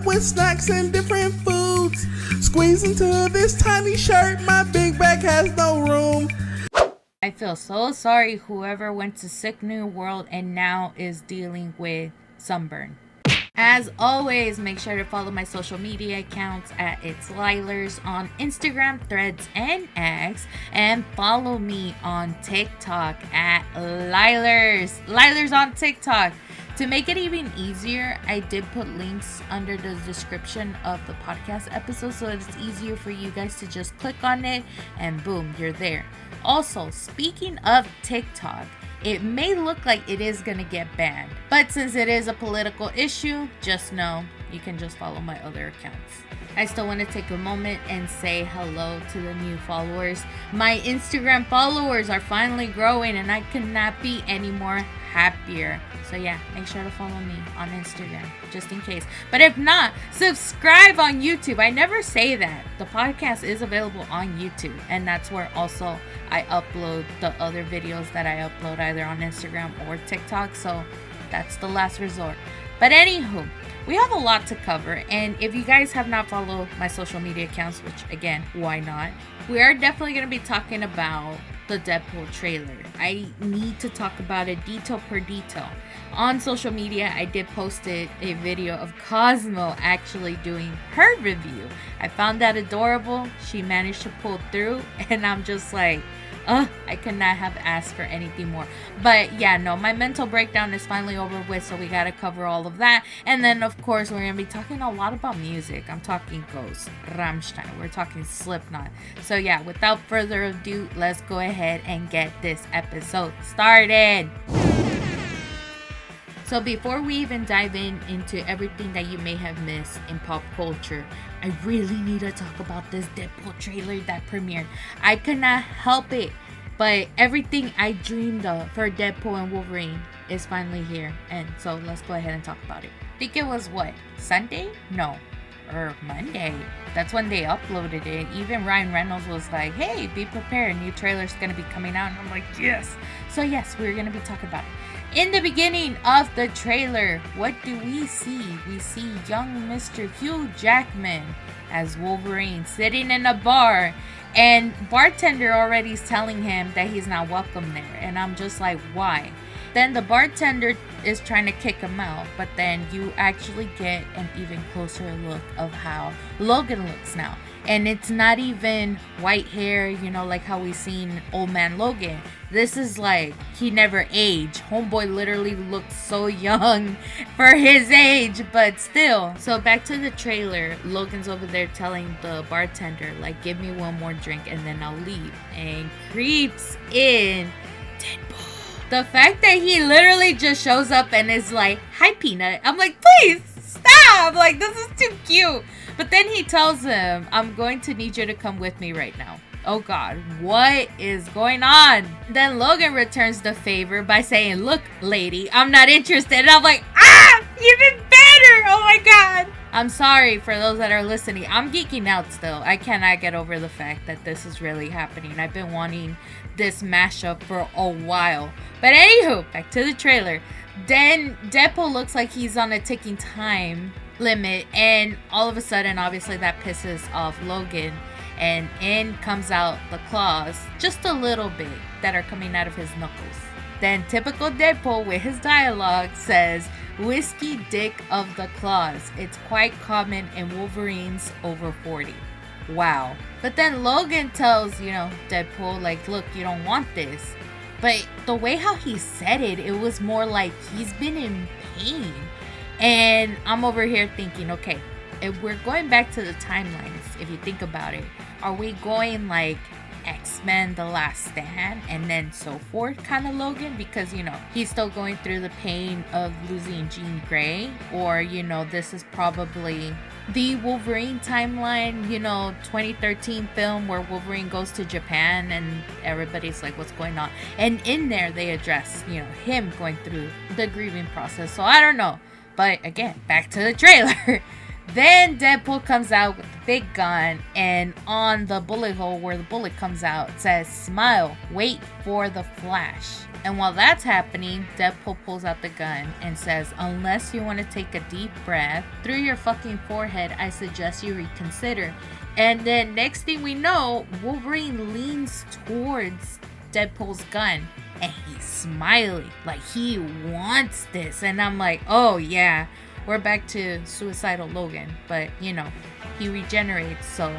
with snacks and different foods. Squeeze into this tiny shirt, my big bag has no room. I feel so sorry whoever went to Sick New World and now is dealing with sunburn. As always, make sure to follow my social media accounts at It's Lielers on Instagram, Threads, and X. And follow me on TikTok at Lielers. Lielers on TikTok. To make it even easier, I did put links under the description of the podcast episode so it's easier for you guys to just click on it and boom, you're there. Also, speaking of TikTok, it may look like it is going to get banned, but since it is a political issue, just know you can just follow my other accounts. I still want to take a moment and say hello to the new followers. My Instagram followers are finally growing and I could not be any more happier. So yeah, make sure to follow me on Instagram just in case. But if not, subscribe on YouTube. I never say that. The podcast is available on YouTube, and that's where also I upload the other videos that I upload either on Instagram or TikTok. So that's the last resort. But anywho, we have a lot to cover, and if you guys have not followed my social media accounts, which again, why not? We are definitely going to be talking about the Deadpool trailer. I need to talk about it detail per detail. On social media, I did posted a video of Cosmo actually doing her review. I found that adorable. She managed to pull through, and I'm just like, I could not have asked for anything more. But yeah, no, my mental breakdown is finally over with, so we gotta cover all of that. And then, of course, we're gonna be talking a lot about music. I'm talking Ghost, Rammstein, we're talking Slipknot. So yeah, without further ado, let's go ahead and get this episode started. So before we even dive into everything that you may have missed in pop culture, I really need to talk about this Deadpool trailer that premiered. I could not help it, but everything I dreamed of for Deadpool and Wolverine is finally here. And so let's go ahead and talk about it. I think it was what? Sunday? No. Or Monday. That's when they uploaded it. Even Ryan Reynolds was like, hey, be prepared. New trailer's going to be coming out. And I'm like, yes. So yes, we're going to be talking about it. In the beginning of the trailer, what do we see? We see young Mr. Hugh Jackman as Wolverine sitting in a bar, and bartender already is telling him that he's not welcome there. And I'm just like, why? Then the bartender is trying to kick him out, but then you actually get an even closer look of how Logan looks now. And it's not even white hair, you know, like how we seen Old Man Logan. This is like, he never aged. Homeboy literally looks so young for his age, but still. So back to the trailer, Logan's over there telling the bartender, like, give me one more drink and then I'll leave. And creeps in Deadpool. The fact that he literally just shows up and is like, hi, Peanut. I'm like, please stop. Like, this is too cute. But then he tells him, I'm going to need you to come with me right now. Oh God, what is going on? Then Logan returns the favor by saying, look, lady, I'm not interested. And I'm like, even better. Oh my God. I'm sorry for those that are listening. I'm geeking out still. I cannot get over the fact that this is really happening. I've been wanting this mashup for a while. But anywho, back to the trailer. Then Deadpool looks like he's on a ticking time limit, and all of a sudden, obviously, that pisses off Logan, and in comes out the claws, just a little bit, that are coming out of his knuckles. Then typical Deadpool with his dialogue says, whiskey dick of the claws. It's quite common in Wolverines over 40. Wow. But then Logan tells, Deadpool, like, look, you don't want this. But the way how he said it, it was more like he's been in pain. And I'm over here thinking, okay, if we're going back to the timelines, if you think about it, are we going like X-Men The Last Stand and then so forth kind of Logan? Because, he's still going through the pain of losing Jean Grey. Or, this is probably the Wolverine timeline, 2013 film where Wolverine goes to Japan and everybody's like, what's going on? And in there they address, him going through the grieving process. So I don't know. But again, back to the trailer. Then Deadpool comes out with the big gun, and on the bullet hole where the bullet comes out, it says, "Smile, wait for the flash." And while that's happening, Deadpool pulls out the gun and says, "Unless you want to take a deep breath through your fucking forehead, I suggest you reconsider." And then next thing we know, Wolverine leans towards Deadpool's gun and he's smiling like he wants this. And I'm like, oh yeah, we're back to suicidal Logan. But you know, he regenerates, so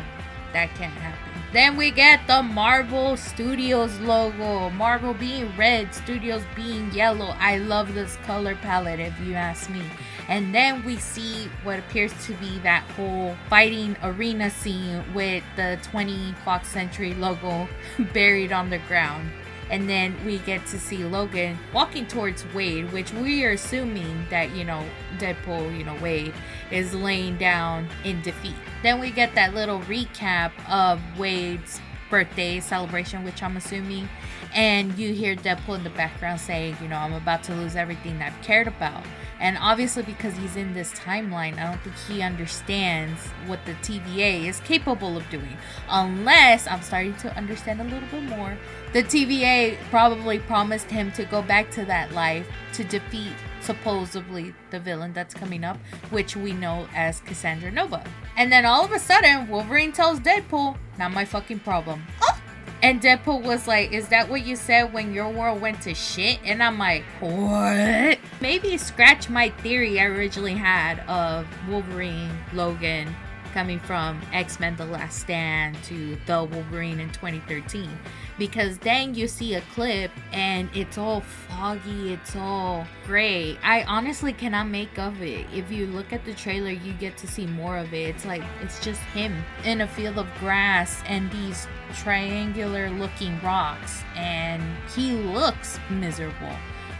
that can't happen. Then we get the Marvel Studios logo. Marvel being red, Studios being yellow. I love this color palette if you ask me. And then we see what appears to be that whole fighting arena scene with the 20th Fox Century logo buried on the ground. And then we get to see Logan walking towards Wade, which we are assuming that, you know, Deadpool, Wade is laying down in defeat. Then we get that little recap of Wade's birthday celebration, which I'm assuming. And you hear Deadpool in the background saying, I'm about to lose everything I've cared about. And obviously because he's in this timeline, I don't think he understands what the TVA is capable of doing. Unless, I'm starting to understand a little bit more, the TVA probably promised him to go back to that life to defeat supposedly the villain that's coming up, which we know as Cassandra Nova. And then all of a sudden, Wolverine tells Deadpool, "Not my fucking problem." Oh! And Deadpool was like, "Is that what you said when your world went to shit?" And I'm like, what? Maybe scratch my theory I originally had of Wolverine, Logan, coming from X-Men The Last Stand to the Wolverine in 2013. Because then you see a clip and it's all foggy, it's all gray. I honestly cannot make of it. If you look at the trailer, you get to see more of it. It's like, it's just him in a field of grass and these triangular looking rocks, and he looks miserable.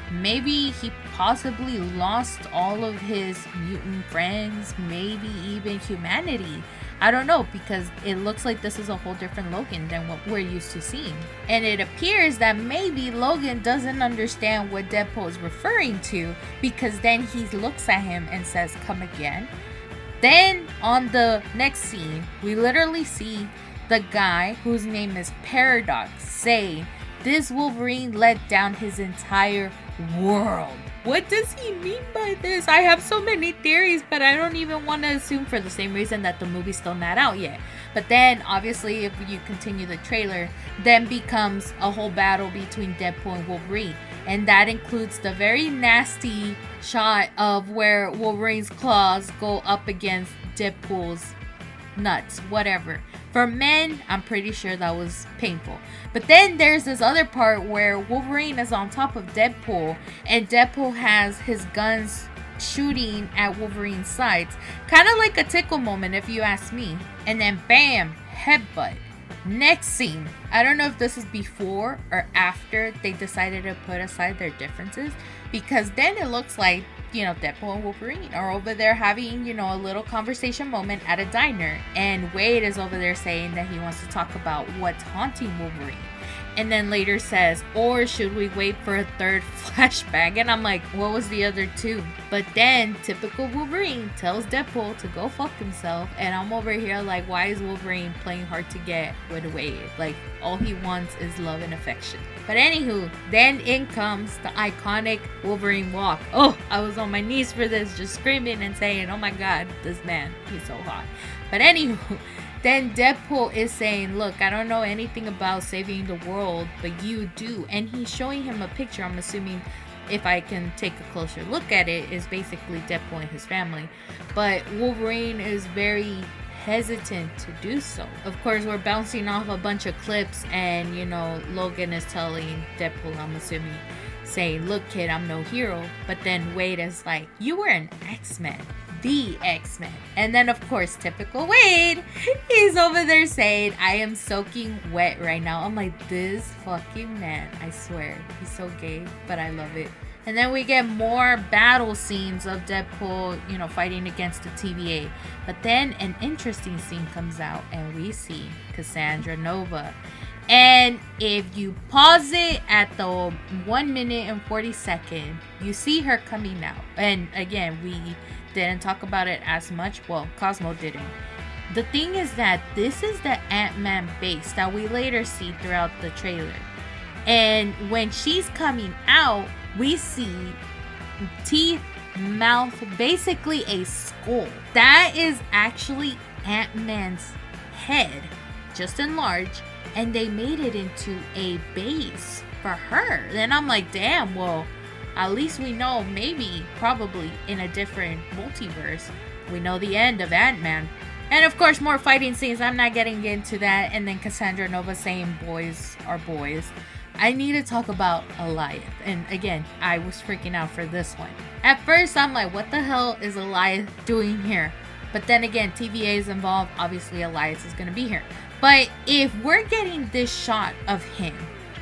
Maybe he possibly lost all of his mutant friends, maybe even humanity. I don't know, because it looks like this is a whole different Logan than what we're used to seeing. And it appears that maybe Logan doesn't understand what Deadpool is referring to, because then he looks at him and says, "Come again?" Then on the next scene, we literally see the guy whose name is Paradox say, "This Wolverine let down his entire world." What does he mean by this? I have so many theories, but I don't even want to assume, for the same reason that the movie's still not out yet. But then, obviously, if you continue the trailer, then becomes a whole battle between Deadpool and Wolverine. And that includes the very nasty shot of where Wolverine's claws go up against Deadpool's nuts, whatever. For men, I'm pretty sure that was painful. But then there's this other part where Wolverine is on top of Deadpool, and Deadpool has his guns shooting at Wolverine's sides. Kind of like a tickle moment, if you ask me. And then bam, headbutt. Next scene. I don't know if this is before or after they decided to put aside their differences, because then it looks like, Deadpool and Wolverine are over there having, a little conversation moment at a diner. And Wade is over there saying that he wants to talk about what's haunting Wolverine. And then later says, "Or should we wait for a third flashback?" And I'm like, what was the other two? But then, typical Wolverine tells Deadpool to go fuck himself. And I'm over here like, why is Wolverine playing hard to get with Wade? Like, all he wants is love and affection. But anywho, then in comes the iconic Wolverine walk. Oh, I was on my knees for this, just screaming and saying, "Oh my god, this man, he's so hot." But anywho, then Deadpool is saying, "Look, I don't know anything about saving the world, but you do." And he's showing him a picture. I'm assuming, if I can take a closer look at it, is basically Deadpool and his family. But Wolverine is very hesitant to do so. Of course, we're bouncing off a bunch of clips, and Logan is telling Deadpool, I'm assuming, saying, "Look, kid, I'm no hero." But then Wade is like, "You were an X-Men. The X-Men." And then, of course, typical Wade, he's over there saying, "I am soaking wet right now." I'm like, this fucking man, I swear, he's so gay, but I love it. And then we get more battle scenes of Deadpool, fighting against the TVA. But then an interesting scene comes out, and we see Cassandra Nova. And if you pause it at the 1 minute and 40 second, you see her coming out. And again, we didn't talk about it as much. Well, Cosmo didn't. The thing is that this is the Ant-Man base that we later see throughout the trailer. And when she's coming out, we see teeth, mouth, basically a skull. That is actually Ant-Man's head, just enlarged, and they made it into a base for her. Then I'm like, damn, well, at least we know, maybe, probably in a different multiverse, we know the end of Ant-Man. And of course, more fighting scenes. I'm not getting into that. And then Cassandra Nova saying boys are boys. I need to talk about Elias. And again, I was freaking out for this one. At first, I'm like, what the hell is Elias doing here? But then again, TVA is involved. Obviously, Elias is going to be here. But if we're getting this shot of him,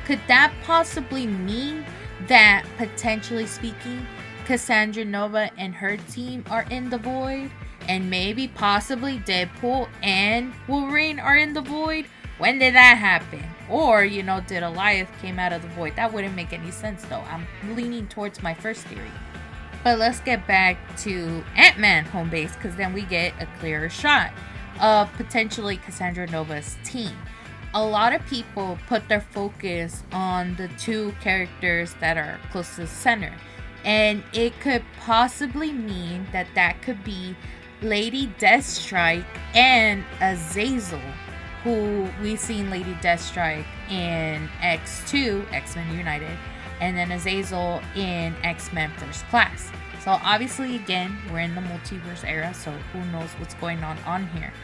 could that possibly mean that, potentially speaking, Cassandra Nova and her team are in the void? And maybe, possibly, Deadpool and Wolverine are in the void? When did that happen? Or, you know, did Elias came out of the void? That wouldn't make any sense, though. I'm leaning towards my first theory. But let's get back to Ant-Man home base, because then we get a clearer shot of potentially Cassandra Nova's team. A lot of people put their focus on the two characters that are close to the center. And it could possibly mean that that could be Lady Deathstrike and Azazel, who we've seen Lady Deathstrike in X2, X-Men United, and then Azazel in X-Men First Class. So obviously, again, we're in the multiverse era, so who knows what's going on here.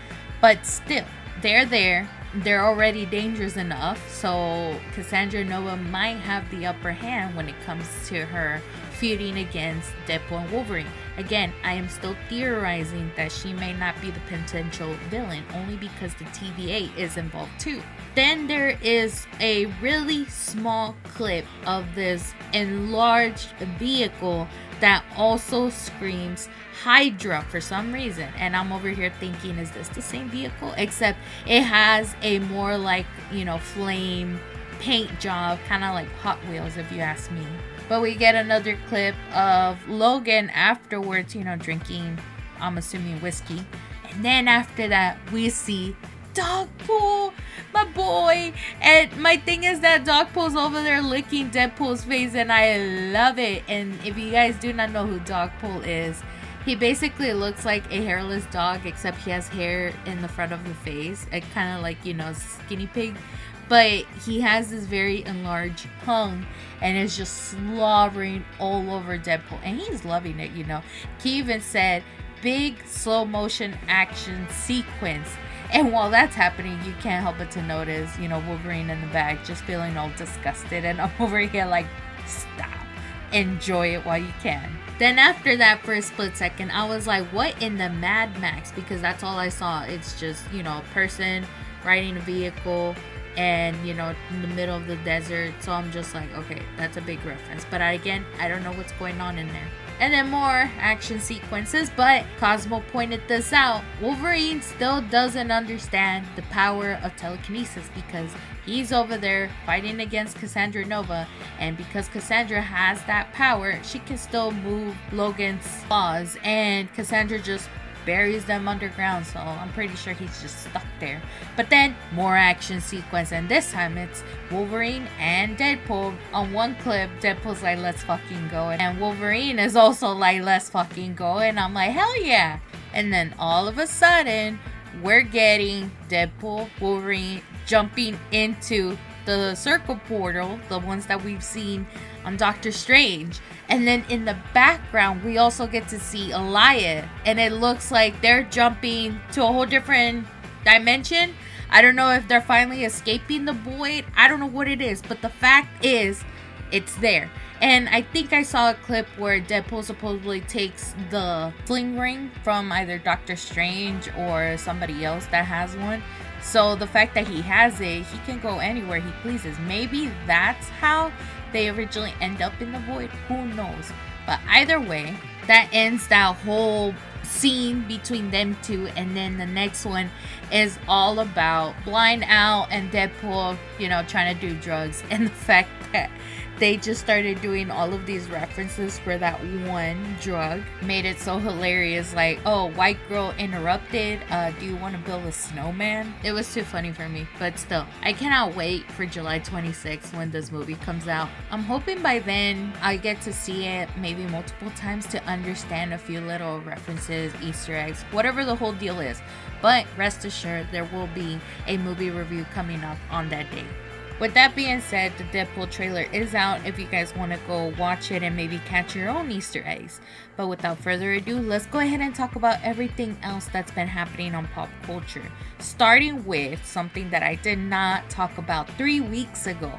But still, they're there. They're already dangerous enough, so Cassandra Nova might have the upper hand when it comes to her feuding against Deadpool and Wolverine. Again, I am still theorizing that she may not be the potential villain, only because the TVA is involved too. Then there is a really small clip of this enlarged vehicle that also screams Hydra for some reason. And I'm over here thinking, is this the same vehicle? Except it has a more like, you know, flame paint job, kind of like Hot Wheels if you ask me. But we get another clip of Logan afterwards, you know, drinking, I'm assuming, whiskey. And then after that, we see Dogpool, my boy. And my thing is that Dogpool's over there licking Deadpool's face, and I love it. And if you guys do not know who Dogpool is, he basically looks like a hairless dog, except he has hair in the front of the face. It kind of like, you know, skinny pig. But he has this very enlarged tongue and is just slobbering all over Deadpool. And he's loving it, you know. He even said, big slow motion action sequence. And while that's happening, you can't help but to notice, you know, Wolverine in the back just feeling all disgusted. And I'm over here like, stop. Enjoy it while you can. Then after that, for a split second, I was like, what in the Mad Max? Because that's all I saw. It's just, you know, a person riding a vehicle and, you know, in the middle of the desert. So I'm just like, okay, that's a big reference. But again, I don't know what's going on in there. And then more action sequences, but Cosmo pointed this out. Wolverine still doesn't understand the power of telekinesis because he's over there fighting against Cassandra Nova, and because Cassandra has that power, she can still move Logan's claws, and Cassandra just buries them underground, so I'm pretty sure he's just stuck there. But then more action sequence, and this time it's Wolverine and Deadpool. On one clip, Deadpool's like, let's fucking go, and Wolverine is also like, let's fucking go, and I'm like, hell yeah. And then all of a sudden, we're getting Deadpool, Wolverine jumping into the circle portal, the ones that we've seen on Doctor Strange. And then in the background, we also get to see Elias, and it looks like they're jumping to a whole different dimension. I don't know if they're finally escaping the void. I don't know what it is, but the fact is, it's there. And I think I saw a clip where Deadpool supposedly takes the sling ring from either Doctor Strange or somebody else that has one. So the fact that he has it, he can go anywhere he pleases. Maybe that's how they originally end up in the void. Who knows? But either way, that ends that whole scene between them two. And then the next one is all about Blind Al and Deadpool, trying to do drugs, and the fact that they just started doing all of these references for that one drug made it so hilarious. Like, oh, white girl interrupted, do you want to build a snowman? It was too funny for me, but still, I cannot wait for July 26th when this movie comes out. I'm hoping by then I get to see it maybe multiple times to understand a few little references, Easter eggs, whatever the whole deal is. But rest assured, there will be a movie review coming up on that day. With that being said, the Deadpool trailer is out if you guys want to go watch it and maybe catch your own Easter eggs. But without further ado, let's go ahead and talk about everything else that's been happening on pop culture. Starting with something that I did not talk about 3 weeks ago.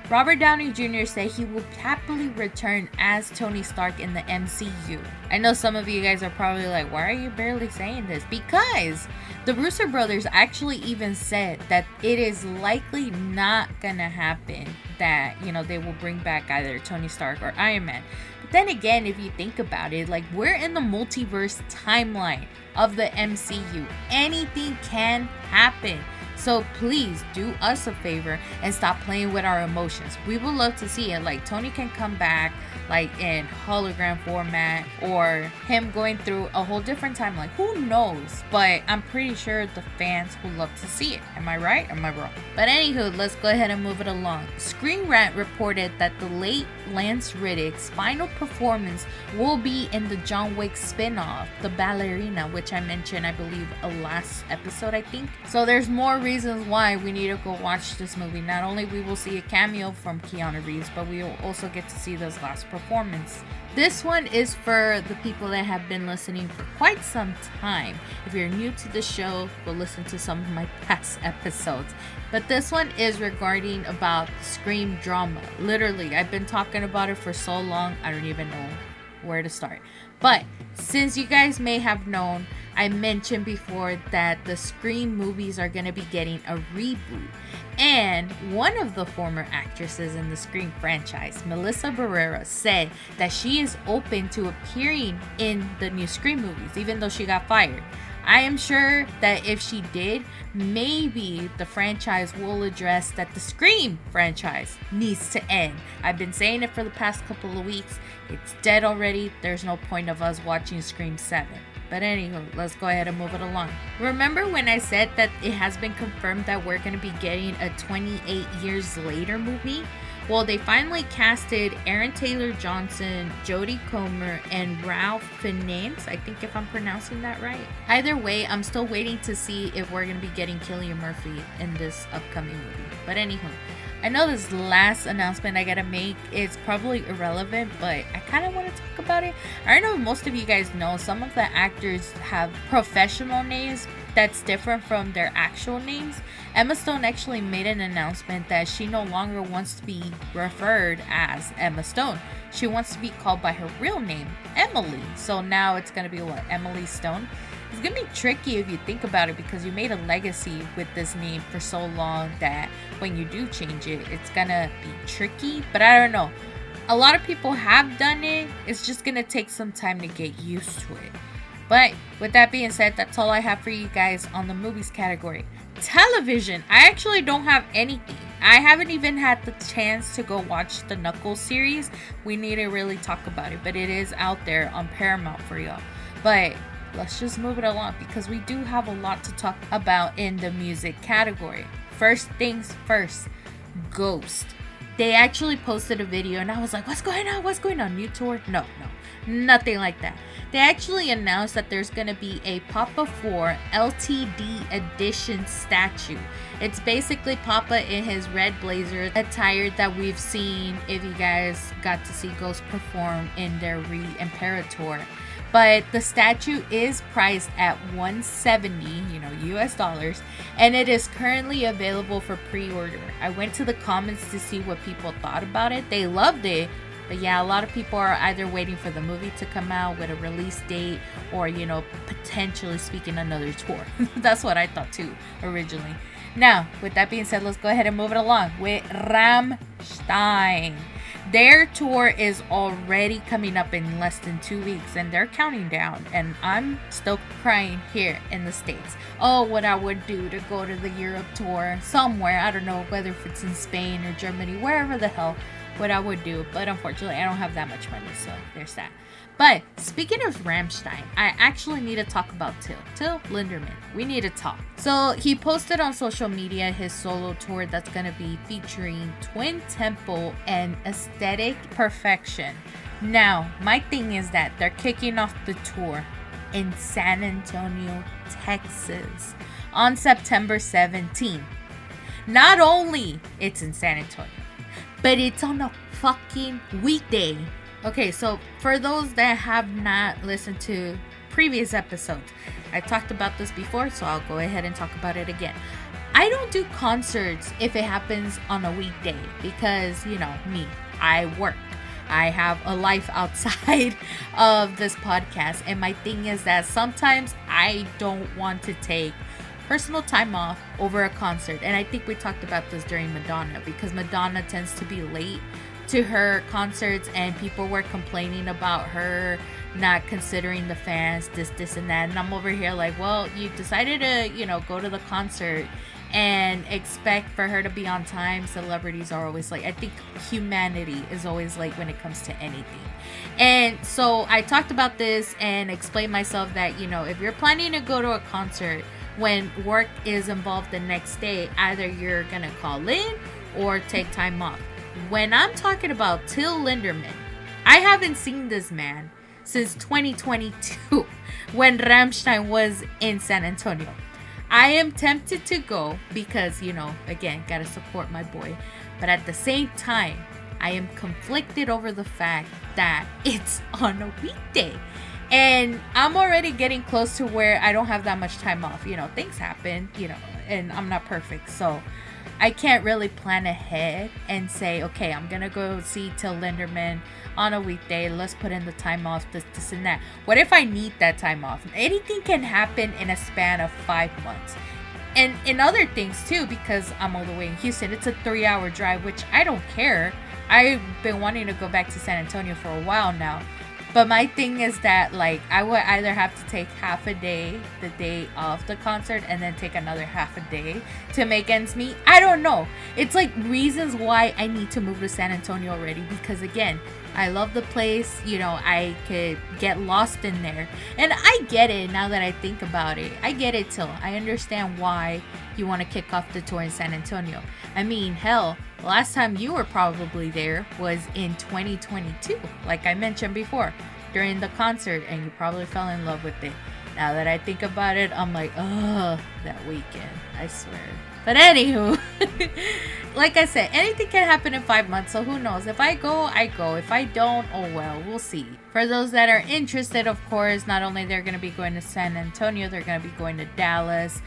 Robert Downey Jr. said he will happily return as Tony Stark in the MCU. I know some of you guys are probably like, why are you barely saying this? Because the Russo brothers actually even said that it is likely not gonna happen that, they will bring back either Tony Stark or Iron Man. But then again, if you think about it, like, we're in the multiverse timeline of the MCU. Anything can happen. So please do us a favor and stop playing with our emotions. We would love to see it. Like, Tony can come back like in hologram format, or him going through a whole different timeline. Who knows? But I'm pretty sure the fans will love to see it. Am I right? Am I wrong? But anywho, let's go ahead and move it along. Screen Rant reported that the late Lance Reddick's final performance will be in the John Wick spin-off, The Ballerina, which I mentioned, I believe, a last episode, I think. So there's more reasons why we need to go watch this movie. Not only we will see a cameo from Keanu Reeves, but we will also get to see this last performance. This one is for the people that have been listening for quite some time. If you're new to the show, go listen to some of my past episodes. But this one is regarding about Scream drama. Literally, I've been talking about it for so long, I don't even know where to start. But since you guys may have known, I mentioned before that the Scream movies are going to be getting a reboot. And one of the former actresses in the Scream franchise, Melissa Barrera, said that she is open to appearing in the new Scream movies, even though she got fired. I am sure that if she did, maybe the franchise will address that the Scream franchise needs to end. I've been saying it for the past couple of weeks. It's dead already. There's no point of us watching Scream 7. But anywho, let's go ahead and move it along. Remember when I said that it has been confirmed that we're going to be getting a 28 years later movie? Well, they finally casted Aaron Taylor Johnson, Jodie Comer, and Ralph Fiennes. I think if I'm pronouncing that right. Either way, I'm still waiting to see if we're going to be getting Cillian Murphy in this upcoming movie. But anywho, I know this last announcement I gotta make is probably irrelevant, but I kind of want to talk about it. I don't know if most of you guys know, some of the actors have professional names that's different from their actual names. Emma Stone actually made an announcement that she no longer wants to be referred as Emma Stone. She wants to be called by her real name, Emily. So now it's going to be what? Emily Stone? It's going to be tricky if you think about it, because you made a legacy with this name for so long that when you do change it, it's going to be tricky. But I don't know. A lot of people have done it. It's just going to take some time to get used to it. But with that being said, that's all I have for you guys on the movies category. Television, I actually don't have anything. I haven't even had the chance to go watch the Knuckles series. We need to really talk about it, but it is out there on Paramount for y'all. But let's just move it along, because we do have a lot to talk about in the music category. First things first, Ghost. They actually posted a video and I was like, what's going on? What's going on? New tour? No, nothing like that. They actually announced that there's going to be a Papa 4 LTD edition statue. It's basically Papa in his red blazer attire that we've seen if you guys got to see Ghost perform in their Re-Imperator. But the statue is priced at $170, US dollars, and it is currently available for pre-order. I went to the comments to see what people thought about it. They loved it. But yeah, a lot of people are either waiting for the movie to come out with a release date, or, potentially speaking another tour. That's what I thought too, originally. Now, with that being said, let's go ahead and move it along with Rammstein. Their tour is already coming up in less than 2 weeks, and they're counting down, and I'm still crying here in the States. Oh, what I would do to go to the Europe tour somewhere. I don't know whether if it's in Spain or Germany, wherever the hell, what I would do. But unfortunately, I don't have that much money, so there's that. But speaking of Rammstein, I actually need to talk about Till Lindemann. We need to talk. So he posted on social media his solo tour that's going to be featuring Twin Temple and Aesthetic Perfection. Now, my thing is that they're kicking off the tour in San Antonio, Texas on September 17th. Not only it's in San Antonio, but it's on a fucking weekday. Okay, so for those that have not listened to previous episodes, I talked about this before, so I'll go ahead and talk about it again. I don't do concerts if it happens on a weekday because, you know, me, I work. I have a life outside of this podcast, and my thing is that sometimes I don't want to take personal time off over a concert. And I think we talked about this during Madonna, because Madonna tends to be late to her concerts, and people were complaining about her not considering the fans, this and that. And I'm over here like, well, you decided to, you know, go to the concert and expect for her to be on time. Celebrities are always late. I think humanity is always late when it comes to anything. And so I talked about this and explained myself that, you know, if you're planning to go to a concert when work is involved the next day, either you're gonna call in or take time off. When I'm talking about Till Lindemann, I haven't seen this man since 2022 when Rammstein was in San Antonio. I am tempted to go because, you know, again, gotta support my boy. But at the same time, I am conflicted over the fact that it's on a weekday. And I'm already getting close to where I don't have that much time off. You know, things happen, you know, and I'm not perfect. So I can't really plan ahead and say, okay, I'm going to go see Till Lindemann on a weekday. Let's put in the time off, this and that. What if I need that time off? Anything can happen in a span of 5 months. And in other things too, because I'm all the way in Houston, it's a 3-hour drive, which I don't care. I've been wanting to go back to San Antonio for a while now. But my thing is that, like, I would either have to take half a day, the day of the concert, and then take another half a day to make ends meet. I don't know. It's like reasons why I need to move to San Antonio already. Because again, I love the place. You know, I could get lost in there. And I get it now that I think about it. I get it, Till. I understand why you want to kick off the tour in San Antonio. I mean, hell, last time you were probably there was in 2022, like I mentioned before, during the concert, and you probably fell in love with it. Now that I think about it, I'm like, ugh, that weekend, I swear. But anywho, like I said, anything can happen in 5 months, so who knows? If I go, I go. If I don't, oh well, we'll see. For those that are interested, of course, not only they're going to be going to San Antonio, they're going to be going to Dallas,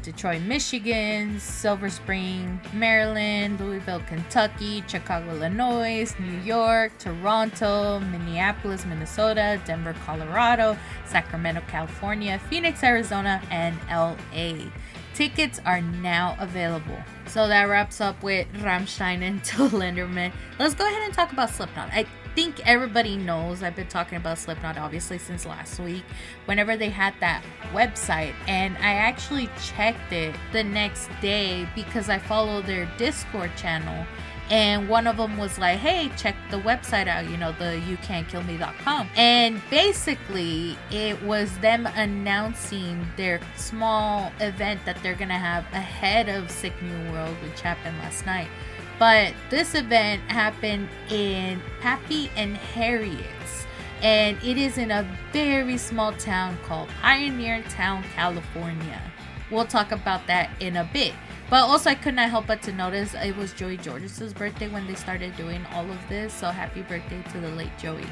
Detroit, Michigan, Silver Spring, Maryland, Louisville, Kentucky, Chicago, Illinois, New York, Toronto, Minneapolis, Minnesota, Denver, Colorado, Sacramento, California, Phoenix, Arizona, and LA. Tickets are now available. So that wraps up with Rammstein and Till Lindemann. Let's go ahead and talk about Slipknot. I think everybody knows I've been talking about Slipknot obviously since last week, whenever they had that website, and I actually checked it the next day because I follow their Discord channel. And one of them was like, hey, check the website out, you know, the youcankillme.com. And basically, it was them announcing their small event that they're going to have ahead of Sick New World, which happened last night. But this event happened in Pappy and Harriet's. And it is in a very small town called Pioneer Town, California. We'll talk about that in a bit. But also, I could not help but to notice it was Joey Jordis's birthday when they started doing all of this. So happy birthday to the late Joey.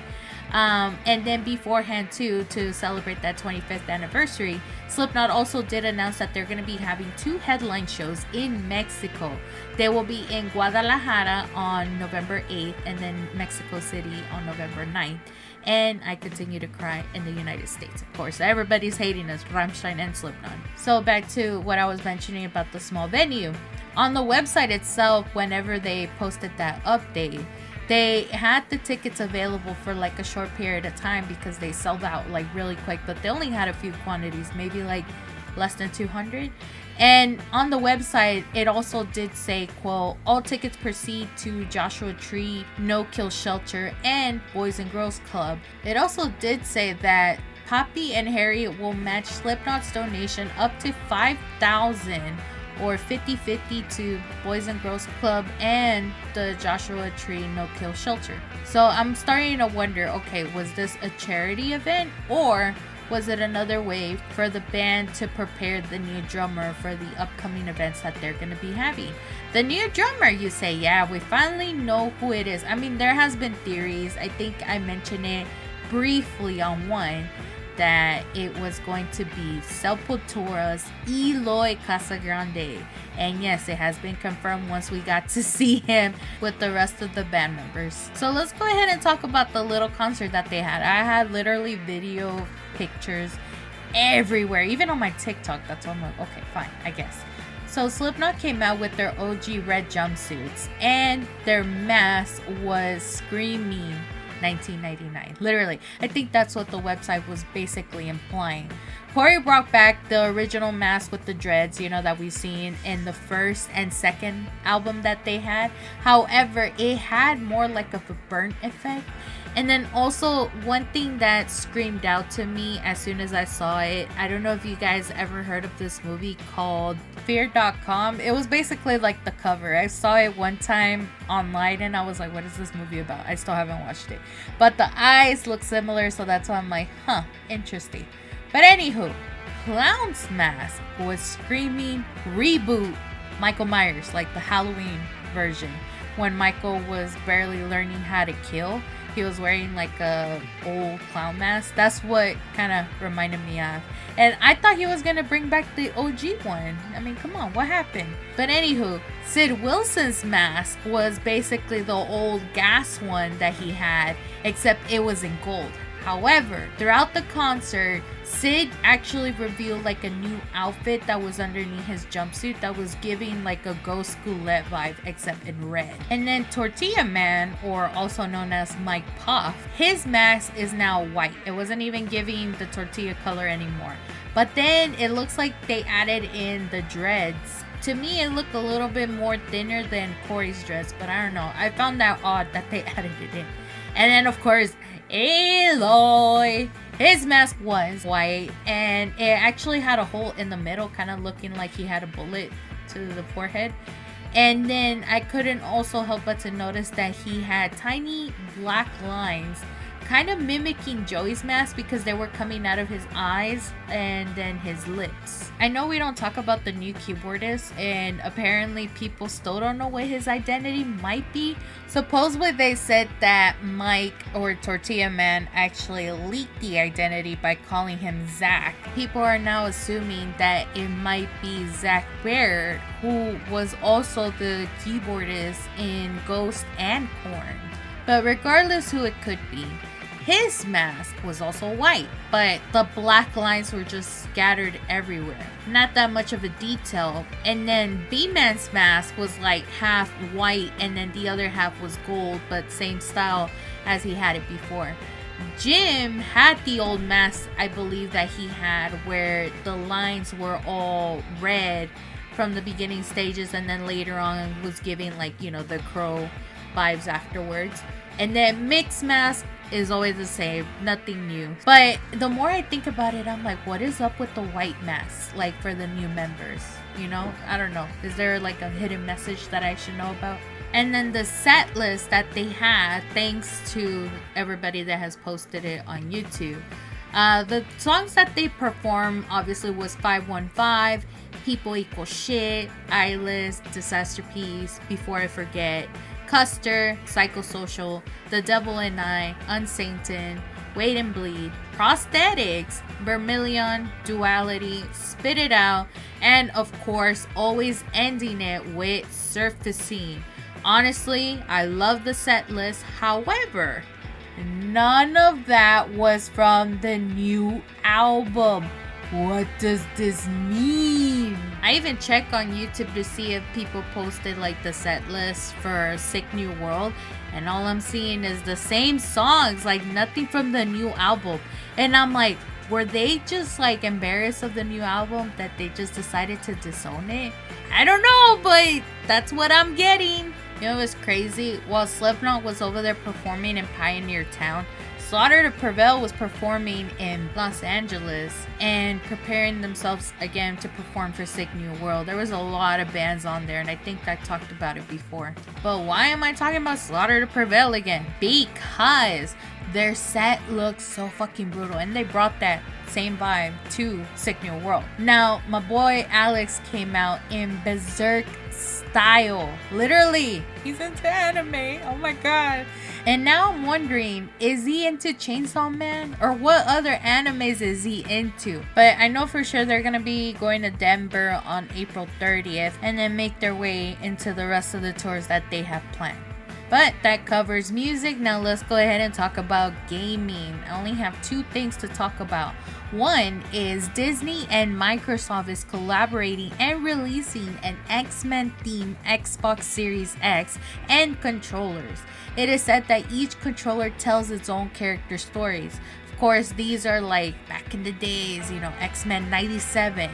And then beforehand, too, to celebrate that 25th anniversary, Slipknot also did announce that they're going to be having 2 headline shows in Mexico. They will be in Guadalajara on November 8th and then Mexico City on November 9th. And I continue to cry in the United States, of course. Everybody's hating us, Rammstein and Slipknot. So back to what I was mentioning about the small venue. On the website itself, whenever they posted that update, They had the tickets available for like a short period of time because they sold out like really quick, but they only had a few quantities, maybe like less than 200. And on the website, it also did say, quote, all tickets proceed to Joshua Tree No Kill Shelter and Boys and Girls Club. It also did say that Poppy and Harriet will match Slipknot's donation up to $5,000 or 50-50 to Boys and Girls Club and the Joshua Tree No Kill Shelter. So I'm starting to wonder, okay, was this a charity event, or was it another way for the band to prepare the new drummer for the upcoming events that they're going to be having? The new drummer, you say? Yeah, we finally know who it is. I mean, there has been theories. I think I mentioned it briefly on one, that it was going to be Sepultura's Eloy Casagrande. And yes, it has been confirmed once we got to see him with the rest of the band members. So let's go ahead and talk about the little concert that they had. I had literally video pictures everywhere, even on my TikTok. That's why I'm like, okay, fine, I guess. So Slipknot came out with their OG red jumpsuits, and their mask was screaming 1999. Literally, I think that's what the website was basically implying. Corey brought back the original mask with the dreads, you know, that we've seen in the first and second album that they had. However, it had more like of a burnt effect. And then also, one thing that screamed out to me as soon as I saw it, I don't know if you guys ever heard of this movie called Fear.com. It was basically like the cover. I saw it one time online and I was like, what is this movie about? I still haven't watched it. But the eyes look similar, so that's why I'm like, huh, interesting. But anywho, Clown's mask was screaming reboot Michael Myers, like the Halloween version. When Michael was barely learning how to kill, he was wearing like a old clown mask. That's what kind of reminded me of. And I thought he was going to bring back the OG one. I mean, come on, what happened? But anywho, Sid Wilson's mask was basically the old gas one that he had, except it was in gold. However, throughout the concert, Sid actually revealed like a new outfit that was underneath his jumpsuit that was giving like a Ghost Schoolette vibe, except in red. And then Tortilla Man, or also known as Mike Puff, his mask is now white. It wasn't even giving the tortilla color anymore. But then it looks like they added in the dreads. To me, it looked a little bit more thinner than Corey's dreads, but I don't know. I found that odd that they added it in. And then, of course, Eloy, his mask was white, and it actually had a hole in the middle, kind of looking like he had a bullet to the forehead. And then I couldn't also help but to notice that he had tiny black lines, kind of mimicking Joey's mask, because they were coming out of his eyes and then his lips. I know we don't talk about the new keyboardist, and apparently people still don't know what his identity might be. Supposedly they said that Mike, or Tortilla Man, actually leaked the identity by calling him Zach. People are now assuming that it might be Zach Baird, who was also the keyboardist in Ghost and Korn. But regardless who it could be, his mask was also white, but the black lines were just scattered everywhere. Not that much of a detail. And then B-Man's mask was like half white and then the other half was gold, but same style as he had it before. Jim had the old mask, I believe, that he had where the lines were all red from the beginning stages, and then later on was giving like, you know, the crow vibes afterwards. And then Mick's mask is always the same, nothing new. But the more I think about it, I'm like, what is up with the white mask, like for the new members? You know, I don't know. Is there like a hidden message that I should know about? And then the set list that they had, thanks to everybody that has posted it on YouTube. The songs that they performed obviously was 515, People Equal Shit, Eyeless, Disaster Piece, Before I Forget, Custer, Psychosocial, The Devil and I, Unsainted, Wait and Bleed, Prosthetics, Vermilion, Duality, Spit It Out, and of course, always ending it with Surfacing. Honestly, I love the set list. However, none of that was from the new album. What does this mean? I even check on YouTube to see if people posted like the set list for Sick New World, and all I'm seeing is the same songs, like nothing from the new album. And I'm like, were they just like embarrassed of the new album that they just decided to disown it? I don't know, but that's what I'm getting. You know, it was crazy. While Slipknot was over there performing in Pioneer Town, Slaughter to Prevail was performing in Los Angeles and preparing themselves again to perform for Sick New World. There was a lot of bands on there, and I think I talked about it before. But why am I talking about Slaughter to Prevail again? Because their set looks so fucking brutal, and they brought that same vibe to Sick New World. Now, my boy Alex came out in berserk style. Literally, he's into anime. Oh my god. And now I'm wondering, is he into Chainsaw Man? Or what other animes is he into? But I know for sure they're going to be going to Denver on April 30th and then make their way into the rest of the tours that they have planned. But that covers music. Now let's go ahead and talk about gaming. I only have 2 things to talk about. One is Disney and Microsoft is collaborating and releasing an X-Men themed Xbox Series X and controllers. It is said that each controller tells its own character stories. Of course, these are like back in the days, you know, X-Men 97.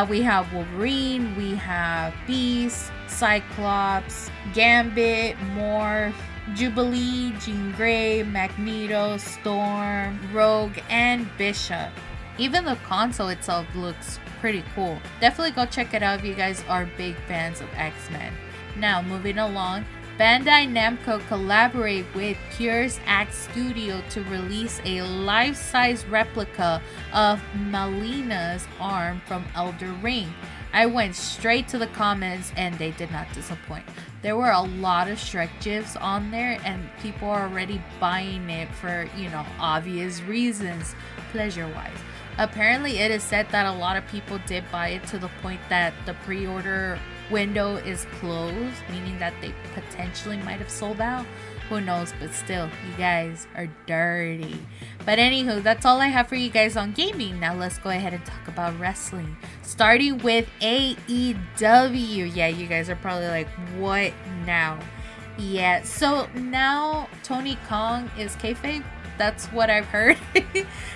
We have Wolverine, we have Beast, Cyclops, Gambit, Morph, Jubilee, Jean Grey, Magneto, Storm, Rogue, and Bishop. Even the console itself looks pretty cool. Definitely go check it out if you guys are big fans of X-Men. Now, moving along, Bandai Namco collaborate with Pure's Act Studio to release a life-size replica of Melina's arm from Elder Ring. I went straight to the comments and they did not disappoint. There were a lot of Shrek gifs on there and people are already buying it for, you know, obvious reasons, pleasure-wise. Apparently, it is said that a lot of people did buy it to the point that the pre-order window is closed, meaning that they potentially might have sold out. Who knows, but still, you guys are dirty. But anywho, that's all I have for you guys on gaming. Now let's go ahead and talk about wrestling. Starting with AEW. Yeah, you guys are probably like, what now? Yeah, so now Tony Khan is kayfabe. That's what I've heard.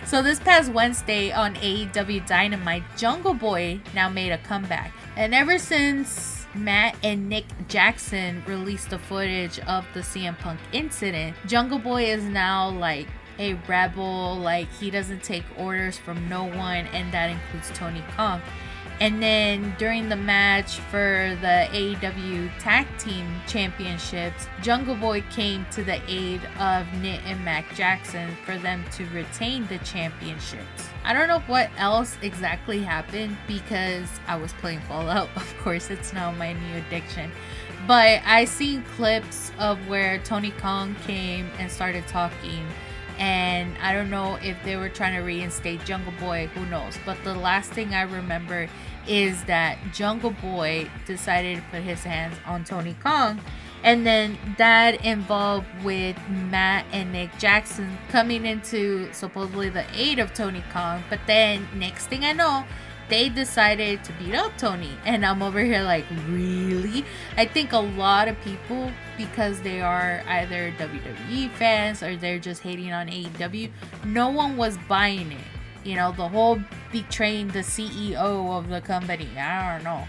So this past Wednesday on AEW Dynamite, Jungle Boy now made a comeback. And ever since Matt and Nick Jackson released the footage of the CM Punk incident, Jungle Boy is now like a rebel, like he doesn't take orders from no one, and that includes Tony Khan. And then during the match for the AEW Tag Team Championships, Jungle Boy came to the aid of Nick and Mac Jackson for them to retain the championships. I don't know what else exactly happened because I was playing Fallout. Of course, it's now my new addiction. But I seen clips of where Tony Khan came and started talking. And I don't know if they were trying to reinstate Jungle Boy, who knows. But the last thing I remember is that Jungle Boy decided to put his hands on Tony Khan. And then that involved with Matt and Nick Jackson coming into supposedly the aid of Tony Khan. But then next thing I know, they decided to beat up Tony. And I'm over here like, really? I think a lot of people, because they are either WWE fans or they're just hating on AEW, no one was buying it. You know, the whole betraying the CEO of the company. I don't know.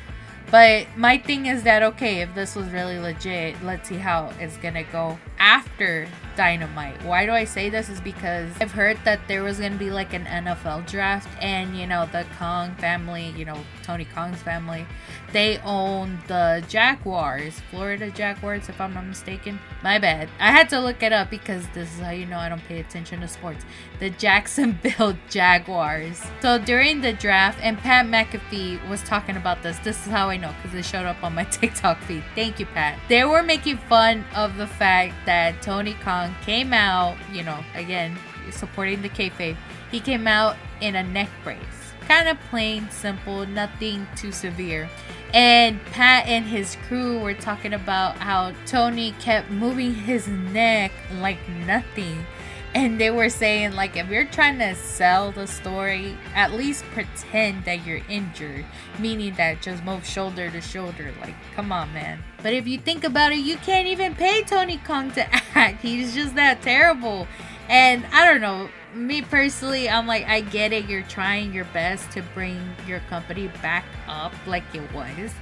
But my thing is that, okay, if this was really legit, let's see how it's gonna go after Dynamite. Why do I say this? Is because I've heard that there was gonna be like an NFL draft, and you know, the Kong family, you know, Tony Khan's family, they own the Jaguars, Florida Jaguars, if I'm not mistaken. My bad. I had to look it up because this is how you know I don't pay attention to sports. The Jacksonville Jaguars. So during the draft, and Pat McAfee was talking about this. This is how I know because it showed up on my TikTok feed. Thank you, Pat. They were making fun of the fact that Tony Khan came out, you know, again, supporting the kayfabe. He came out in a neck brace. Kind of plain, simple, nothing too severe. And Pat and his crew were talking about how Tony kept moving his neck like nothing. And they were saying, like, if you're trying to sell the story, at least pretend that you're injured. Meaning that just move shoulder to shoulder. Like, come on, man. But if you think about it, you can't even pay Tony Khan to act. He's just that terrible. And I don't know. Me personally, I'm like, I get it. You're trying your best to bring your company back up like it was.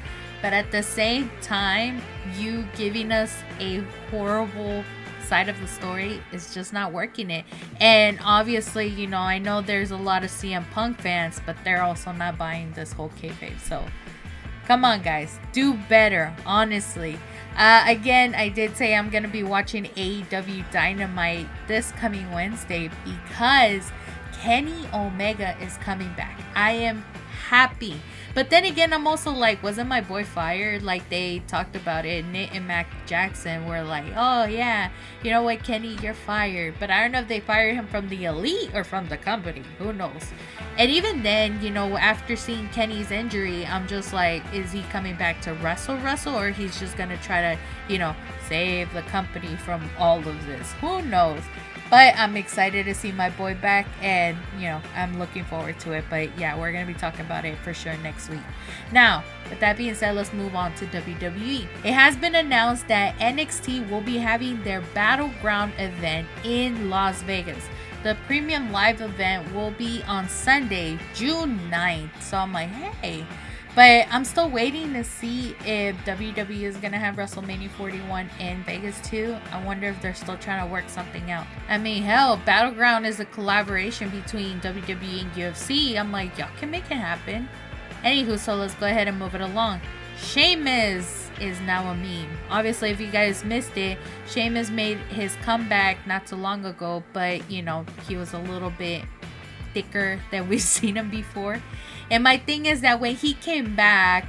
But at the same time, you giving us a horrible side of the story is just not working it. And obviously, you know, I know there's a lot of CM Punk fans, but they're also not buying this whole kayfabe. So come on, guys, do better, honestly. Again, I did say I'm gonna be watching AEW Dynamite this coming Wednesday because Kenny Omega is coming back. I am happy. But then again, I'm also like, wasn't my boy fired? Like, they talked about it. Nick and Mac Jackson were like, oh yeah, you know what, Kenny, you're fired. But I don't know if they fired him from the Elite or from the company. Who knows? And even then, you know, after seeing Kenny's injury, I'm just like, is he coming back to wrestle, or he's just gonna try to, you know, save the company from all of this? Who knows? But I'm excited to see my boy back, and, you know, I'm looking forward to it. But yeah, we're going to be talking about it for sure next week. Now, with that being said, let's move on to WWE. It has been announced that NXT will be having their Battleground event in Las Vegas. The premium live event will be on Sunday, June 9th. So I'm like, hey. But I'm still waiting to see if WWE is going to have WrestleMania 41 in Vegas too. I wonder if they're still trying to work something out. I mean, hell, Battleground is a collaboration between WWE and UFC. I'm like, y'all can make it happen. Anywho, so let's go ahead and move it along. Sheamus is now a meme. Obviously, if you guys missed it, Sheamus made his comeback not too long ago. But, you know, he was a little bit thicker than we've seen him before. And my thing is that when he came back,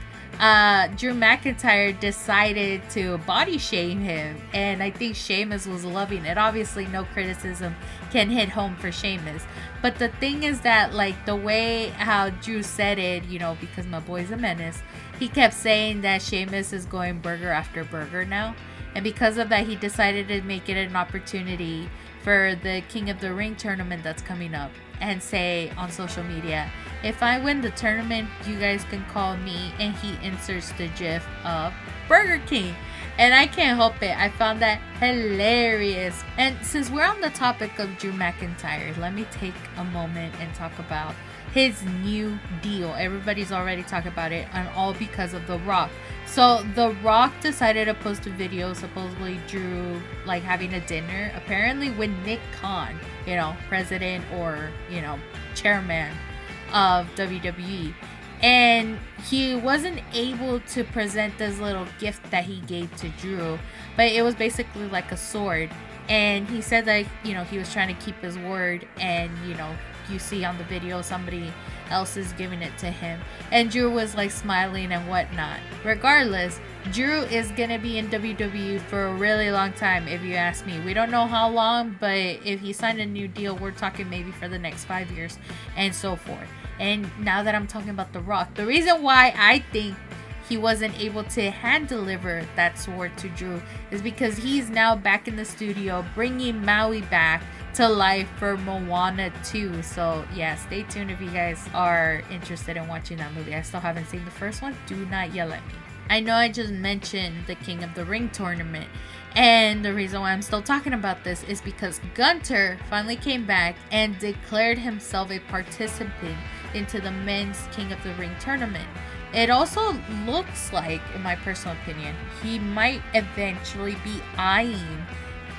Drew McIntyre decided to body shame him, and I think Sheamus was loving it. Obviously, no criticism can hit home for Sheamus, but the thing is that, like, the way how Drew said it, you know, because my boy's a menace, he kept saying that Sheamus is going burger after burger now, and because of that, he decided to make it an opportunity for the King of the Ring tournament that's coming up, and say on social media, if I win the tournament, you guys can call me, and he inserts the gif of Burger King. And I can't help it. I found that hilarious. And since we're on the topic of Drew McIntyre, let me take a moment and talk about his new deal. Everybody's already talked about it, and all because of The Rock. So The Rock decided to post a video, supposedly Drew like having a dinner, apparently with Nick Khan, you know, president or, you know, chairman of WWE. And he wasn't able to present this little gift that he gave to Drew, but it was basically like a sword. And he said that, you know, he was trying to keep his word, and, you know, you see on the video somebody else is giving it to him, and Drew was like smiling and whatnot. Regardless, Drew is gonna be in WWE for a really long time, if you ask me. We don't know how long, but if he signed a new deal, we're talking maybe for the next 5 years and so forth. And now that I'm talking about The Rock, the reason why I think he wasn't able to hand deliver that sword to Drew is because he's now back in the studio bringing Maui back to life for Moana 2. So yeah, stay tuned if you guys are interested in watching that movie. I still haven't seen the first one. Do not yell at me. I know I just mentioned the King of the Ring tournament, and the reason why I'm still talking about this is because Gunter finally came back and declared himself a participant into the men's King of the Ring tournament. It also looks like, in my personal opinion, he might eventually be eyeing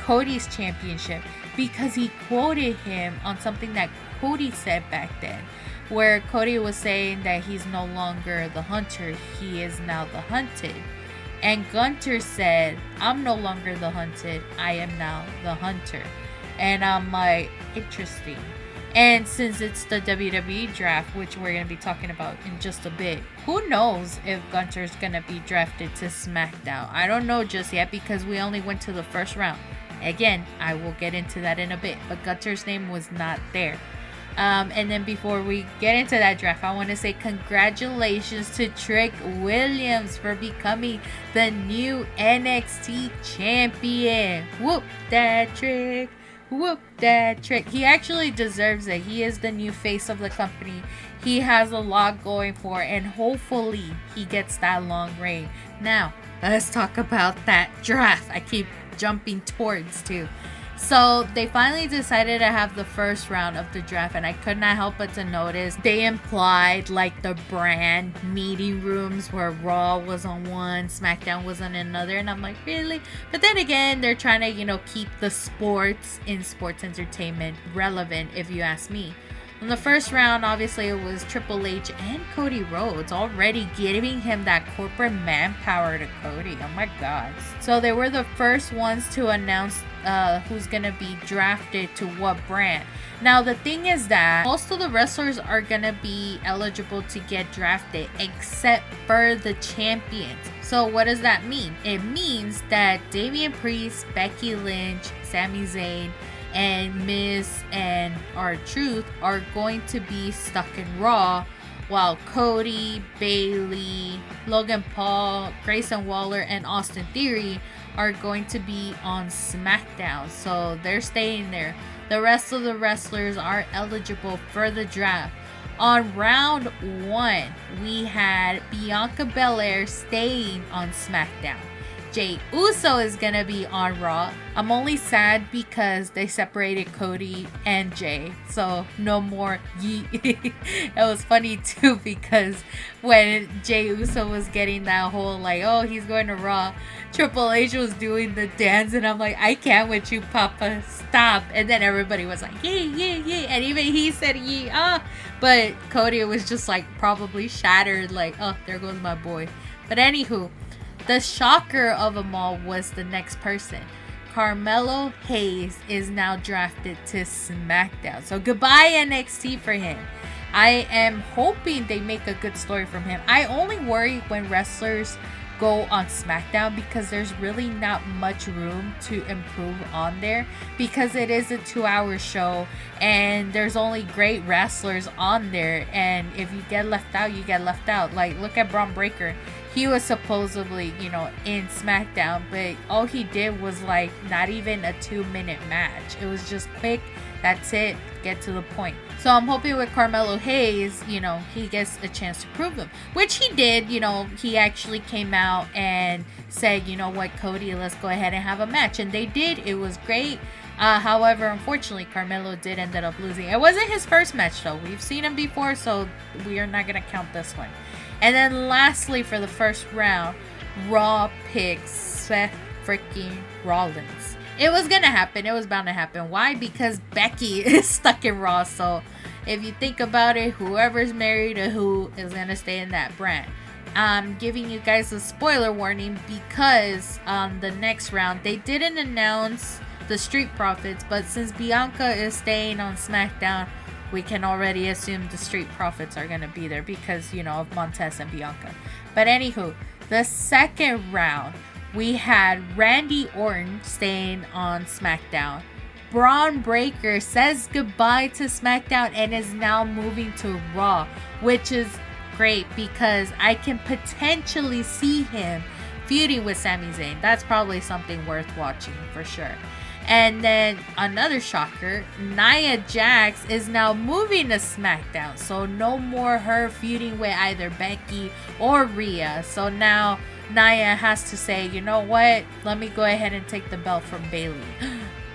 Cody's championship, because he quoted him on something that Cody said back then, where Cody was saying that he's no longer the hunter, he is now the hunted. And Gunter said, I'm no longer the hunted, I am now the hunter. And I'm like, interesting. And since it's the WWE Draft, which we're going to be talking about in just a bit, who knows if Gunter's going to be drafted to SmackDown. I don't know just yet, because we only went to the first round. Again, I will get into that in a bit, but Gunter's name was not there. And then before we get into that draft, I want to say congratulations to Trick Williams for becoming the new NXT champion. Whoop that Trick. Whoop that trick. He actually deserves it. He is the new face of the company. He has a lot going for it, and hopefully he gets that long reign. Now, let's talk about that draft. I keep jumping towards too. So they finally decided to have the first round of the draft, and I could not help but to notice they implied like the brand meeting rooms where Raw was on one, SmackDown was on another, and I'm like, really? But then again, they're trying to, keep the sports entertainment relevant, if you ask me. In the first round, obviously, it was Triple H and Cody Rhodes, already giving him that corporate manpower to Cody. Oh my God. So they were the first ones to announce who's going to be drafted to what brand. Now, the thing is that most of the wrestlers are going to be eligible to get drafted, except for the champions. So what does that mean? It means that Damian Priest, Becky Lynch, Sami Zayn, and Miz and R-Truth are going to be stuck in Raw, while Cody, Bayley, Logan Paul, Grayson Waller, and Austin Theory are going to be on SmackDown. So they're staying there. The rest of the wrestlers are eligible for the draft. On round 1, we had Bianca Belair staying on SmackDown. Jey Uso is gonna be on Raw. I'm only sad because they separated Cody and Jey, so no more Yee. It was funny too because when Jey Uso was getting that whole like, oh, he's going to Raw, Triple H was doing the dance, and I'm like, I can't with you, Papa, stop. And then everybody was like, yay, yay, yay, and even he said yee, but Cody was just like probably shattered, like, oh, there goes my boy. But anywho, the shocker of them all was the next person. Carmelo Hayes is now drafted to SmackDown. So goodbye NXT for him. I am hoping they make a good story from him. I only worry when wrestlers go on SmackDown because there's really not much room to improve on there, because it is a 2-hour show and there's only great wrestlers on there, and if you get left out, you get left out. Like, look at Braun Breaker. He was supposedly, in SmackDown, but all he did was like not even a 2-minute match. It was just quick. That's it. Get to the point. So I'm hoping with Carmelo Hayes, he gets a chance to prove him, which he did. He actually came out and said, you know what, Cody, let's go ahead and have a match. And they did. It was great. However, unfortunately, Carmelo did end up losing. It wasn't his first match, though. We've seen him before, so we are not going to count this one. And then lastly, for the first round, Raw picks Seth freaking Rollins. It was going to happen. It was bound to happen. Why? Because Becky is stuck in Raw. So if you think about it, whoever's married to who is going to stay in that brand. I'm giving you guys a spoiler warning because on the next round, they didn't announce the Street Profits. But since Bianca is staying on SmackDown, we can already assume the Street Profits are going to be there because, of Montez and Bianca. But anywho, the second round, we had Randy Orton staying on SmackDown. Braun Breaker says goodbye to SmackDown and is now moving to Raw, which is great because I can potentially see him feuding with Sami Zayn. That's probably something worth watching for sure. And then another shocker, Nia Jax is now moving to SmackDown. So no more her feuding with either Becky or Rhea. So now Nia has to say, you know what? Let me go ahead and take the belt from Bayley.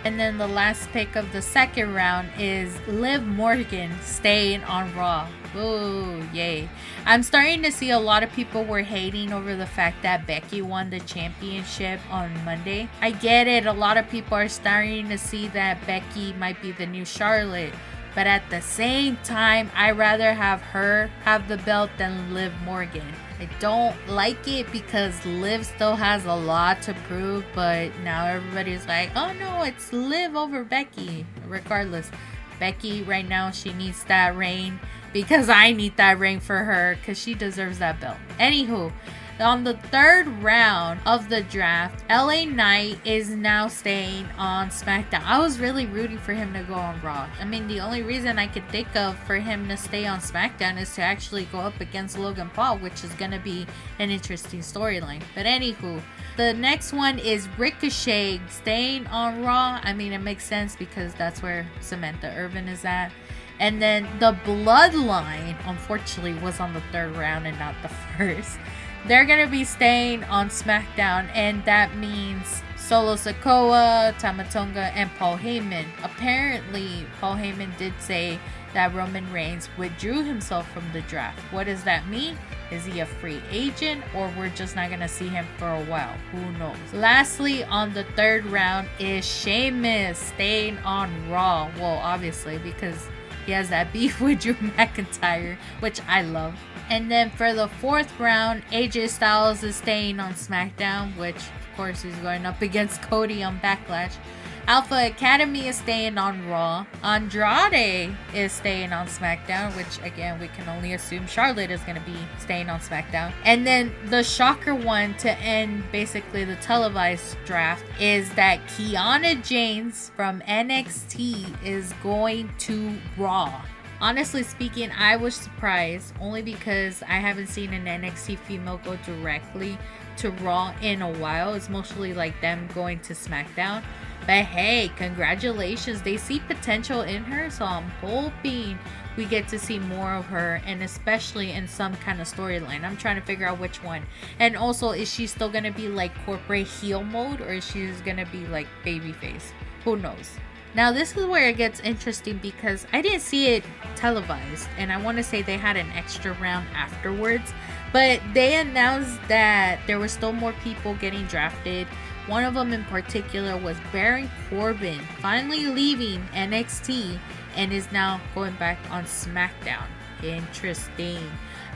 And then the last pick of the second round is Liv Morgan staying on Raw. Ooh, yay. I'm starting to see a lot of people were hating over the fact that Becky won the championship on Monday. I get it. A lot of people are starting to see that Becky might be the new Charlotte. But at the same time, I'd rather have her have the belt than Liv Morgan. I don't like it because Liv still has a lot to prove, but now everybody's like, oh no, it's Liv over Becky. Regardless, Becky right now, she needs that reign because I need that reign for her because she deserves that belt. Anywho, On the third round of the draft, LA Knight is now staying on SmackDown. I was really rooting for him to go on Raw. I mean, the only reason I could think of for him to stay on SmackDown is to actually go up against Logan Paul, which is going to be an interesting storyline. But anywho, the next one is Ricochet staying on Raw. I mean, it makes sense because that's where Samantha Irvin is at. And then the Bloodline, unfortunately, was on the third round and not the first. They're going to be staying on SmackDown, and that means Solo Sikoa, Tamatonga, and Paul Heyman. Apparently, Paul Heyman did say that Roman Reigns withdrew himself from the draft. What does that mean? Is he a free agent, or we're just not going to see him for a while? Who knows? Lastly, on the third round is Sheamus staying on Raw. Well, obviously, because he has that beef with Drew McIntyre, which I love. And then for the fourth round, AJ Styles is staying on SmackDown, which of course he's going up against Cody on Backlash. Alpha Academy is staying on Raw. Andrade is staying on SmackDown, which again, we can only assume Charlotte is going to be staying on SmackDown. And then the shocker one to end basically the televised draft is that Kiana James from NXT is going to Raw. Honestly speaking, I was surprised only because I haven't seen an NXT female go directly to Raw in a while. It's mostly like them going to SmackDown. But hey, congratulations. They see potential in her, so I'm hoping we get to see more of her, and especially in some kind of storyline. I'm trying to figure out which one. And also, is she still going to be like corporate heel mode, or is she going to be like babyface? Who knows? Now, this is where it gets interesting because I didn't see it televised, and I want to say they had an extra round afterwards, but they announced that there were still more people getting drafted. One of them in particular was Baron Corbin, finally leaving NXT and is now going back on SmackDown. Interesting.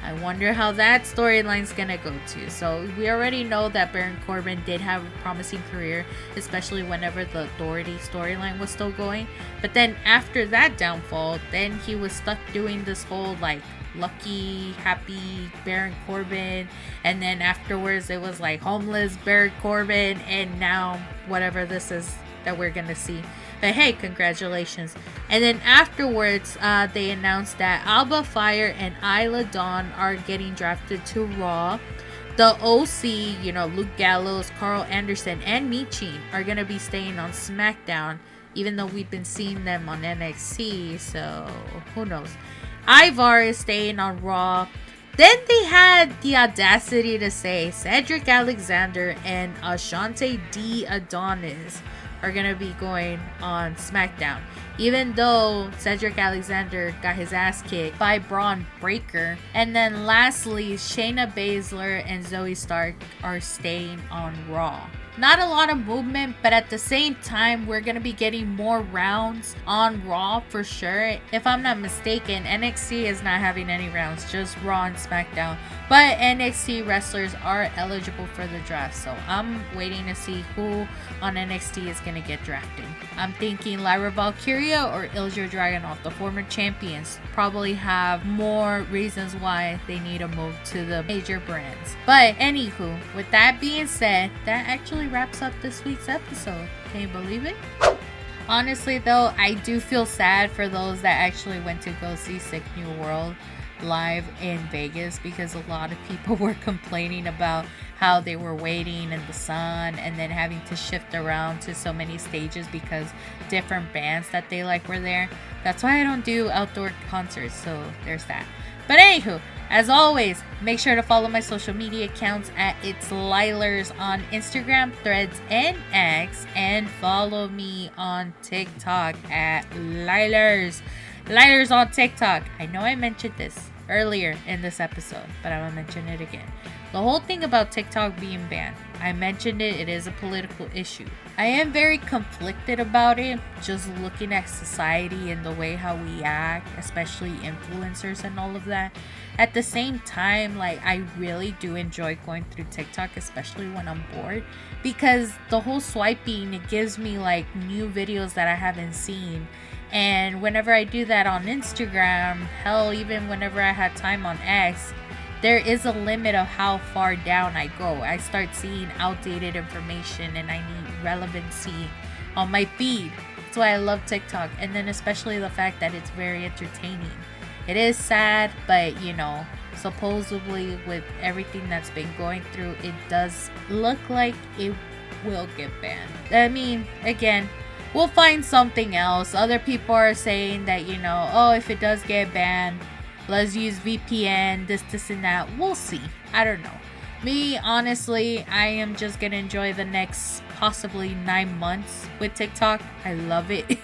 I wonder how that storyline's gonna go to. So we already know that Baron Corbin did have a promising career, especially whenever the Authority storyline was still going. But then after that downfall, then he was stuck doing this whole like lucky, happy Baron Corbin, and then afterwards it was like homeless Baron Corbin, and now whatever this is that we're gonna see. But hey, congratulations. And then afterwards, they announced that Alba Fire and Isla Dawn are getting drafted to Raw. The OC, Luke Gallows, Carl Anderson, and Michin are going to be staying on SmackDown, even though we've been seeing them on NXT, so who knows. Ivar is staying on Raw. Then they had the audacity to say Cedric Alexander and Ashante D. Adonis are going to be going on SmackDown. Even though Cedric Alexander got his ass kicked by Braun Breaker. And then lastly, Shayna Baszler and Zoe Stark are staying on Raw. Not a lot of movement, but at the same time, we're going to be getting more rounds on Raw for sure. If I'm not mistaken, NXT is not having any rounds, just Raw and SmackDown. But NXT wrestlers are eligible for the draft, so I'm waiting to see who on NXT is going to get drafted. I'm thinking Lyra Valkyria or Ilja Dragunov, the former champions, probably have more reasons why they need to move to the major brands. But anywho, with that being said, that actually wraps up this week's episode. Can you believe it? Honestly though, I do feel sad for those that actually went to go see Sick New World live in Vegas, because a lot of people were complaining about how they were waiting in the sun and then having to shift around to so many stages because different bands that they like were there. That's why I don't do outdoor concerts, so there's that. But anywho, as always, make sure to follow my social media accounts at It's Lielers on Instagram, Threads, and X, and follow me on TikTok at Lielers. Lielers on TikTok. I know I mentioned this earlier in this episode, but I'm gonna mention it again. The whole thing about TikTok being banned, I mentioned it is a political issue. I am very conflicted about it, just looking at society and the way how we act, especially influencers and all of that. At the same time, I really do enjoy going through TikTok, especially when I'm bored, because the whole swiping, it gives me new videos that I haven't seen. And whenever I do that on Instagram, hell, even whenever I had time on X, there is a limit of how far down I go. I start seeing outdated information and I need relevancy on my feed. That's why I love TikTok. And then especially the fact that it's very entertaining. It is sad, but you know, supposedly with everything that's been going through, it does look like it will get banned. I mean, again, we'll find something else. Other people are saying that, you know, oh, if it does get banned, let's use VPN, this and that. We'll see. I don't know. Me, honestly, I am just gonna enjoy the next possibly 9 months with TikTok. I love it.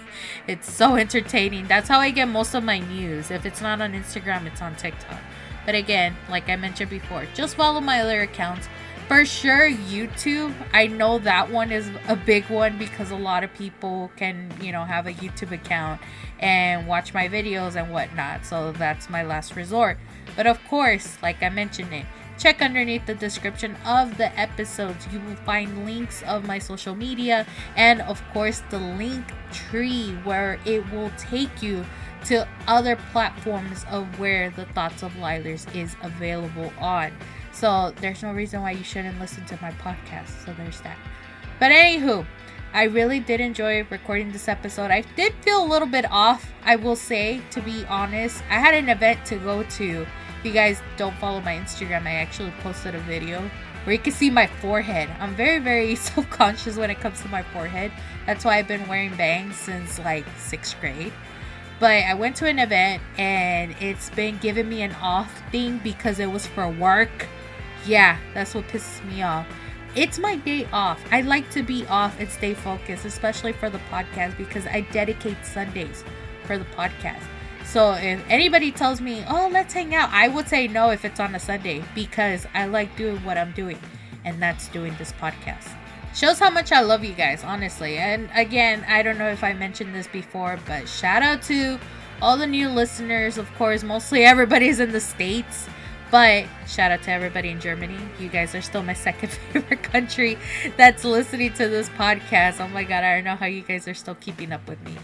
It's so entertaining. That's how I get most of my news. If it's not on Instagram, it's on TikTok. But again, like I mentioned before, just follow my other accounts. For sure, YouTube, I know that one is a big one because a lot of people can, you know, have a YouTube account and watch my videos and whatnot. So that's my last resort. But of course, like I mentioned it, check underneath the description of the episodes. You will find links of my social media and of course the link tree where it will take you to other platforms of where the Thoughts of Lielers is available on. So there's no reason why you shouldn't listen to my podcast. So there's that. But anywho, I really did enjoy recording this episode. I did feel a little bit off, I will say, to be honest. I had an event to go to. If you guys don't follow my Instagram, I actually posted a video where you can see my forehead. I'm very, very self-conscious when it comes to my forehead. That's why I've been wearing bangs since like 6th grade. But I went to an event and it's been giving me an off thing because it was for work. Yeah, that's what pisses me off. It's my day off. I like to be off and stay focused, especially for the podcast because I dedicate Sundays for the podcast. So if anybody tells me, oh, let's hang out, I would say no if it's on a Sunday because I like doing what I'm doing, and that's doing this podcast. Shows how much I love you guys, honestly. And again, I don't know if I mentioned this before, but shout out to all the new listeners. Of course, mostly everybody's in the States. But shout out to everybody in Germany. You guys are still my second favorite country that's listening to this podcast. Oh my God, I don't know how you guys are still keeping up with me.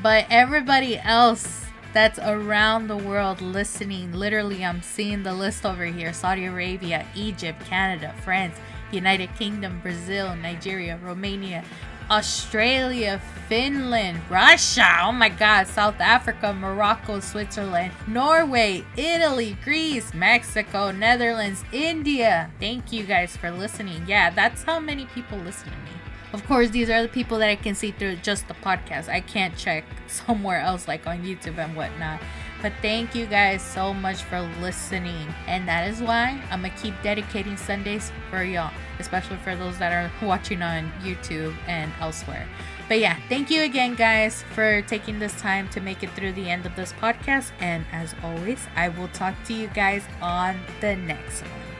But everybody else that's around the world listening, literally I'm seeing the list over here. Saudi Arabia, Egypt, Canada, France, United Kingdom, Brazil, Nigeria, Romania, Australia, Finland, Russia, oh my God, South Africa, Morocco, Switzerland, Norway, Italy, Greece, Mexico, Netherlands, India. Thank you guys for listening. Yeah, that's how many people listen to me. Of course, these are the people that I can see through just the podcast. I can't check somewhere else like on YouTube and whatnot. But thank you guys so much for listening. And that is why I'm going to keep dedicating Sundays for y'all. Especially for those that are watching on YouTube and elsewhere. But yeah, thank you again, guys, for taking this time to make it through the end of this podcast. And as always, I will talk to you guys on the next one.